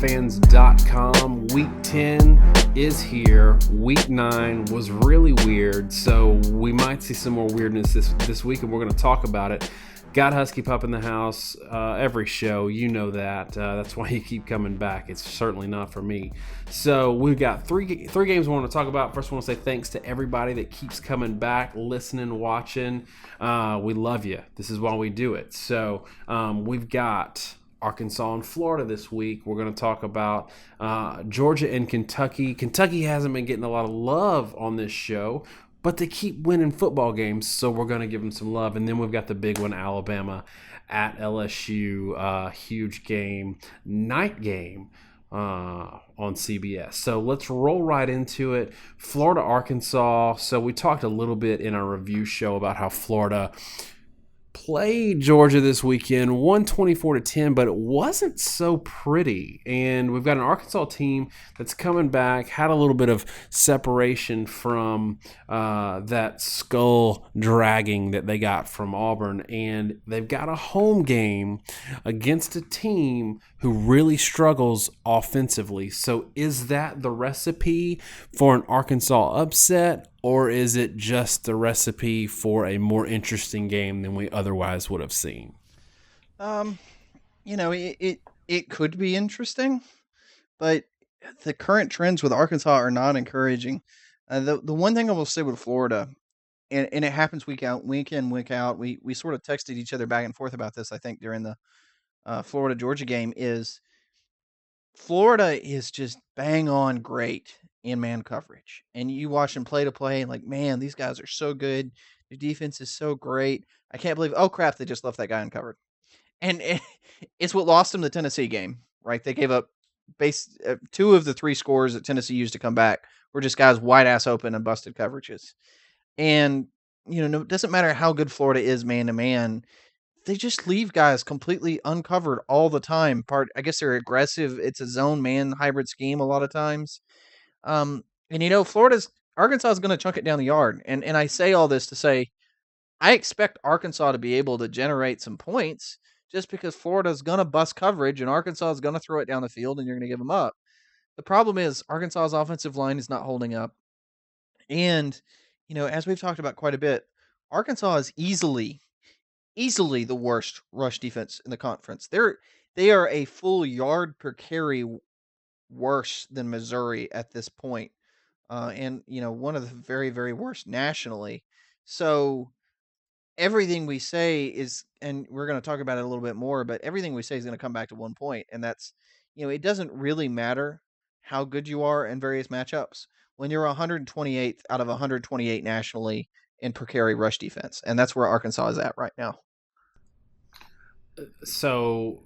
SECfans.com. Week 10 is here. Week 9 was really weird, so we might see some more weirdness this week, and we're going to talk about it. Got Husky Pup in the house every show. You know that. That's why you keep coming back. It's certainly not for me. So we've got three games we want to talk about. First, I want to say thanks to everybody that keeps coming back, listening, watching. We love you. This is why we do it. So we've got Arkansas and Florida this week. We're going to talk about Georgia and Kentucky. Kentucky hasn't been getting a lot of love on this show, but they keep winning football games, so we're going to give them some love. And then we've got the big one, Alabama at LSU. Huge game, night game on CBS. So let's roll right into it. Florida, Arkansas. So we talked a little bit in our review show about how Florida played Georgia this weekend, won 24-10, but it wasn't so pretty. And we've got an Arkansas team that's coming back, had a little bit of separation from that skull dragging that they got from Auburn. And they've got a home game against a team who really struggles offensively. So is that the recipe for an Arkansas upset? Or is it just the recipe for a more interesting game than we otherwise would have seen? It could be interesting, but the current trends with Arkansas are not encouraging. The one thing I will say with Florida, and it happens week in, week out. We sort of texted each other back and forth about this. I think during the Florida Georgia game is Florida is just bang on great in man coverage. And you watch them play to play, like, man, these guys are so good. Their defense is so great. I can't believe, oh crap, they just left that guy uncovered. And it's what lost them the Tennessee game, right? They gave up two of the three scores that Tennessee used to come back were just guys wide ass open and busted coverages. And, it doesn't matter how good Florida is man to man. They just leave guys completely uncovered all the time. I guess they're aggressive. It's a zone man hybrid scheme a lot of times. Arkansas is going to chunk it down the yard. And I say all this to say, I expect Arkansas to be able to generate some points just because Florida's going to bust coverage and Arkansas is going to throw it down the field and you're going to give them up. The problem is Arkansas's offensive line is not holding up. And, as we've talked about quite a bit, Arkansas is easily the worst rush defense in the conference. They are a full yard per carry worse than Missouri at this point. And one of the very, very worst nationally. So everything we say is, and we're going to talk about it a little bit more, but everything we say is going to come back to one point, and that's, it doesn't really matter how good you are in various matchups when you're 128th out of 128 nationally in per carry rush defense, and that's where Arkansas is at right now. So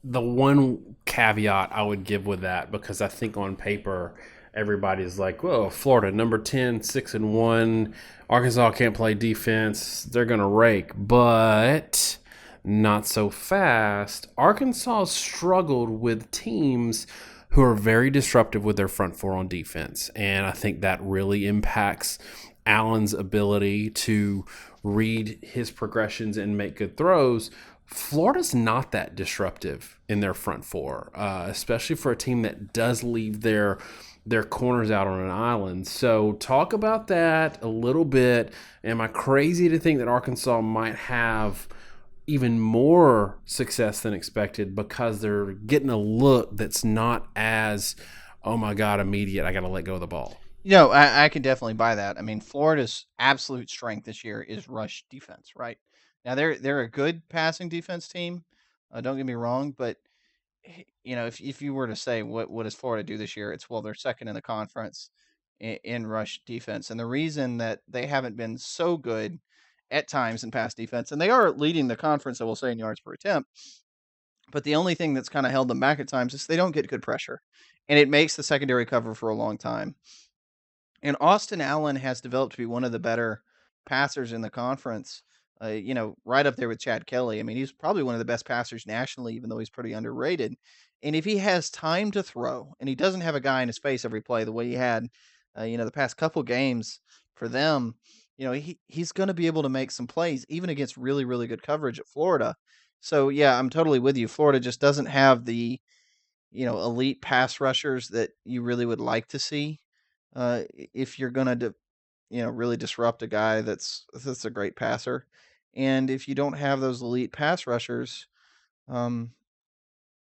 the one caveat I would give with that, because I think on paper everybody's like, whoa, Florida, number 10, 6-1. Arkansas can't play defense. They're going to rake. But not so fast. Arkansas struggled with teams who are very disruptive with their front four on defense. And I think that really impacts Allen's ability to read his progressions and make good throws. Florida's not that disruptive in their front four, especially for a team that does leave their corners out on an island. So talk about that a little bit. Am I crazy to think that Arkansas might have even more success than expected because they're getting a look that's not as, oh my God, immediate, I got to let go of the ball? I can definitely buy that. I mean, Florida's absolute strength this year is rush defense, right? Now they're a good passing defense team. Don't get me wrong, but if you were to say what does Florida do this year, it's they're second in the conference in rush defense, and the reason that they haven't been so good at times in pass defense, and they are leading the conference, I will say, in yards per attempt, but the only thing that's kind of held them back at times is they don't get good pressure, and it makes the secondary cover for a long time. And Austin Allen has developed to be one of the better passers in the conference. Right up there with Chad Kelly. I mean, he's probably one of the best passers nationally, even though he's pretty underrated. And if he has time to throw, and he doesn't have a guy in his face every play the way he had, the past couple games for them, he's going to be able to make some plays even against really really good coverage at Florida. So yeah, I'm totally with you. Florida just doesn't have the elite pass rushers that you really would like to see. If you're going to really disrupt a guy that's a great passer, and if you don't have those elite pass rushers, um,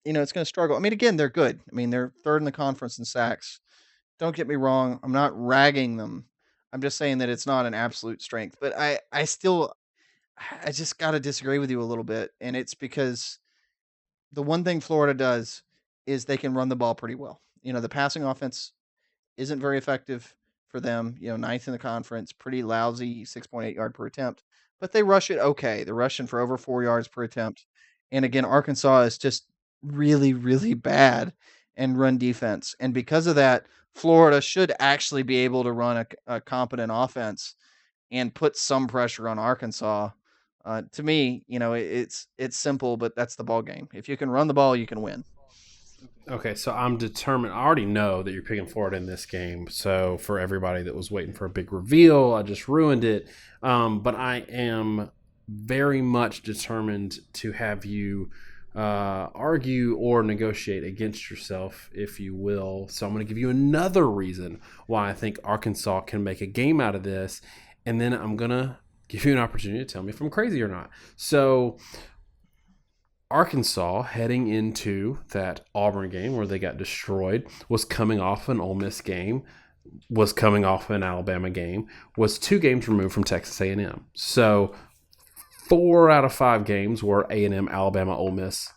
it's going to struggle. I mean, again, they're good. I mean, they're third in the conference in sacks. Don't get me wrong. I'm not ragging them. I'm just saying that it's not an absolute strength. But I just got to disagree with you a little bit, and it's because the one thing Florida does is they can run the ball pretty well. The passing offense isn't very effective for them. Ninth in the conference, pretty lousy, 6.8 yard per attempt. But they rush it okay. They're rushing for over 4 yards per attempt. And again, Arkansas is just really, really bad and run defense. And because of that, Florida should actually be able to run a competent offense and put some pressure on Arkansas. To me, it's simple, but that's the ball game. If you can run the ball, you can win. Okay, so I'm determined. I already know that you're picking Florida in this game. So for everybody that was waiting for a big reveal, I just ruined it. But I am very much determined to have you argue or negotiate against yourself, if you will. So I'm going to give you another reason why I think Arkansas can make a game out of this. And then I'm going to give you an opportunity to tell me if I'm crazy or not. So Arkansas, heading into that Auburn game where they got destroyed, was coming off an Ole Miss game, was coming off an Alabama game, was 2 games removed from Texas A&M. So 4 out of 5 games were A&M, Alabama, Ole Miss,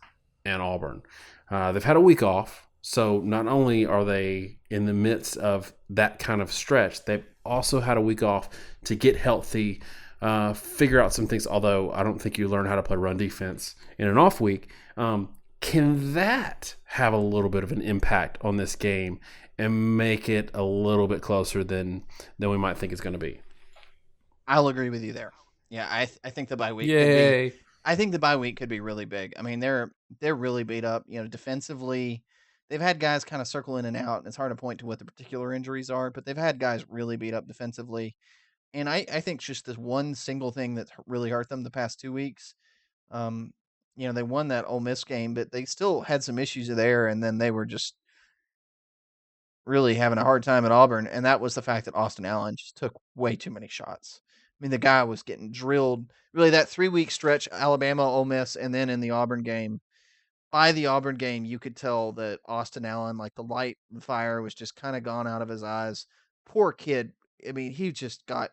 and Auburn. They've had a week off, so not only are they in the midst of that kind of stretch, they've also had a week off to get healthy, figure out some things, although I don't think you learn how to play run defense in an off week. Can that have a little bit of an impact on this game and make it a little bit closer than we might think it's going to be? I'll agree with you there. Yeah, I think the bye week Yay. could be. I think the bye week could be really big. I mean, they're really beat up. Defensively, they've had guys kind of circle in and out, and it's hard to point to what the particular injuries are, but they've had guys really beat up defensively. And I think just this one single thing that's really hurt them the past 2 weeks. Um, they won that Ole Miss game, but they still had some issues there, and then they were just really having a hard time at Auburn, and that was the fact that Austin Allen just took way too many shots. I mean, the guy was getting drilled. Really, that 3-week stretch, Alabama, Ole Miss, and then in the Auburn game. By the Auburn game, you could tell that Austin Allen, like the light and fire, was just kind of gone out of his eyes. Poor kid. I mean, he just got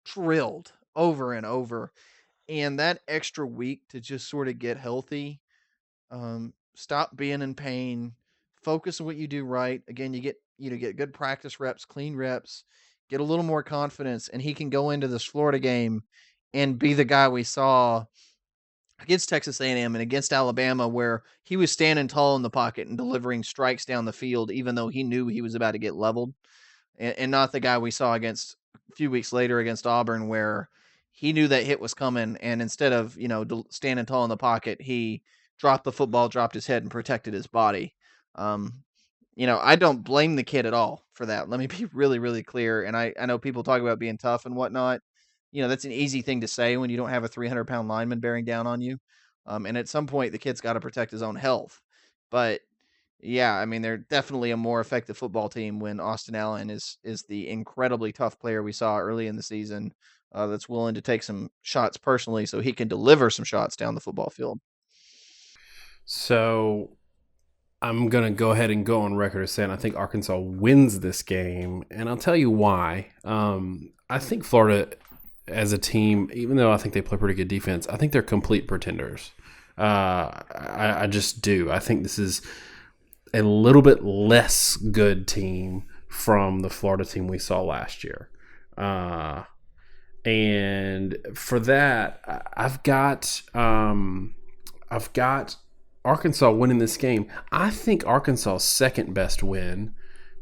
drilled over and over. And that extra week to just sort of get healthy, stop being in pain, focus on what you do right. Again, you get good practice reps, clean reps, get a little more confidence, and he can go into this Florida game and be the guy we saw against Texas A&M and against Alabama, where he was standing tall in the pocket and delivering strikes down the field, even though he knew he was about to get leveled, and not the guy we saw against a few weeks later against Auburn, where he knew that hit was coming, and instead of standing tall in the pocket, he dropped the football, dropped his head, and protected his body. I don't blame the kid at all for that. Let me be really, really clear. And I know people talk about being tough and whatnot. That's an easy thing to say when you don't have a 300-pound lineman bearing down on you. And at some point, the kid's got to protect his own health. But yeah, I mean, they're definitely a more effective football team when Austin Allen is the incredibly tough player we saw early in the season, that's willing to take some shots personally so he can deliver some shots down the football field. So I'm going to go ahead and go on record as saying I think Arkansas wins this game, and I'll tell you why. I think Florida as a team, even though I think they play pretty good defense, I think they're complete pretenders. I just do. I think this is a little bit less good team from the Florida team we saw last year. And for that, I've got Arkansas winning this game. I think Arkansas's second best win,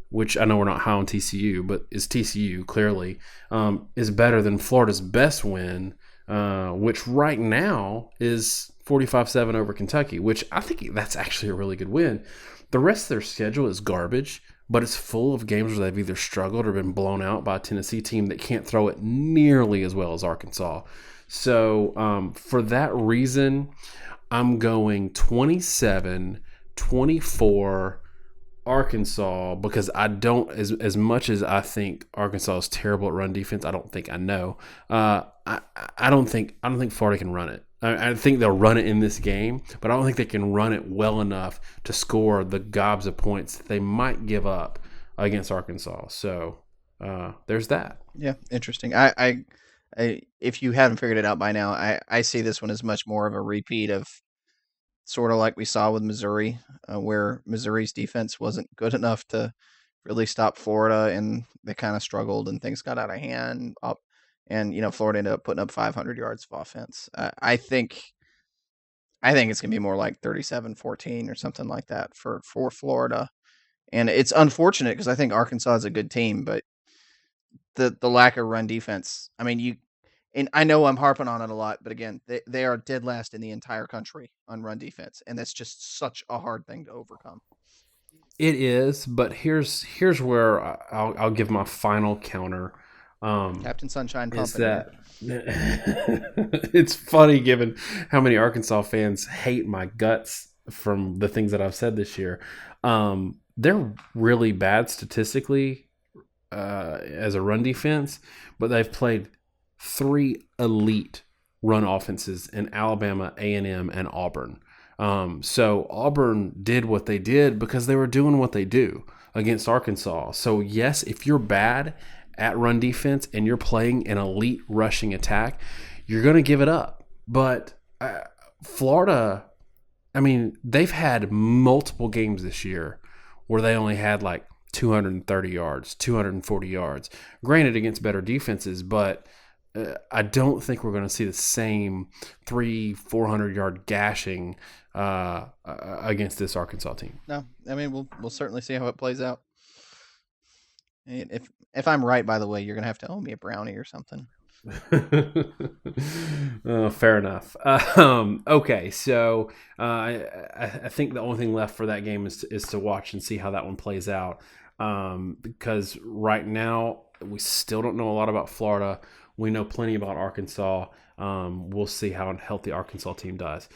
which I know we're not high on TCU, but is TCU clearly, is better than Florida's best win, which right now is 45-7 over Kentucky, which I think that's actually a really good win. The rest of their schedule is garbage. but it's full of games where they've either struggled or been blown out by a Tennessee team that can't throw it nearly as well as Arkansas. So for that reason, I'm going 27-24 Arkansas, because I don't, as much as I think Arkansas is terrible at run defense, I don't think I know. I don't think Florida can run it. I think they'll run it in this game, but I don't think they can run it well enough to score the gobs of points that they might give up against Arkansas. So there's that. Yeah, interesting. I if you haven't figured it out by now, I see this one as much more of a repeat of sort of like we saw with Missouri, where Missouri's defense wasn't good enough to really stop Florida, and they kind of struggled, and things got out of hand. And Florida ended up putting up 500 yards of offense. I think it's gonna be more like 37-14 or something like that for Florida. And it's unfortunate because I think Arkansas is a good team, but the lack of run defense. I mean, and I know I'm harping on it a lot, but again, they are dead last in the entire country on run defense, and that's just such a hard thing to overcome. It is, but here's where I'll give my final counter. Captain Sunshine is pumping. That it's funny given how many Arkansas fans hate my guts from the things that I've said this year. They're really bad statistically as a run defense, but they've played 3 elite run offenses in Alabama, A&M, and Auburn. So Auburn did what they did because they were doing what they do against Arkansas. So yes, if you're bad at run defense and you're playing an elite rushing attack, you're going to give it up. But Florida, I mean, they've had multiple games this year where they only had like 230 yards, 240 yards. Granted, against better defenses, but I don't think we're going to see the same 300-400 yard gashing against this Arkansas team. No, I mean we'll certainly see how it plays out. If I'm right, by the way, you're gonna have to owe me a brownie or something. Fair enough. Okay, so I think the only thing left for that game is to watch and see how that one plays out. Because right now we still don't know a lot about Florida. We know plenty about Arkansas. We'll see how a healthy Arkansas team does.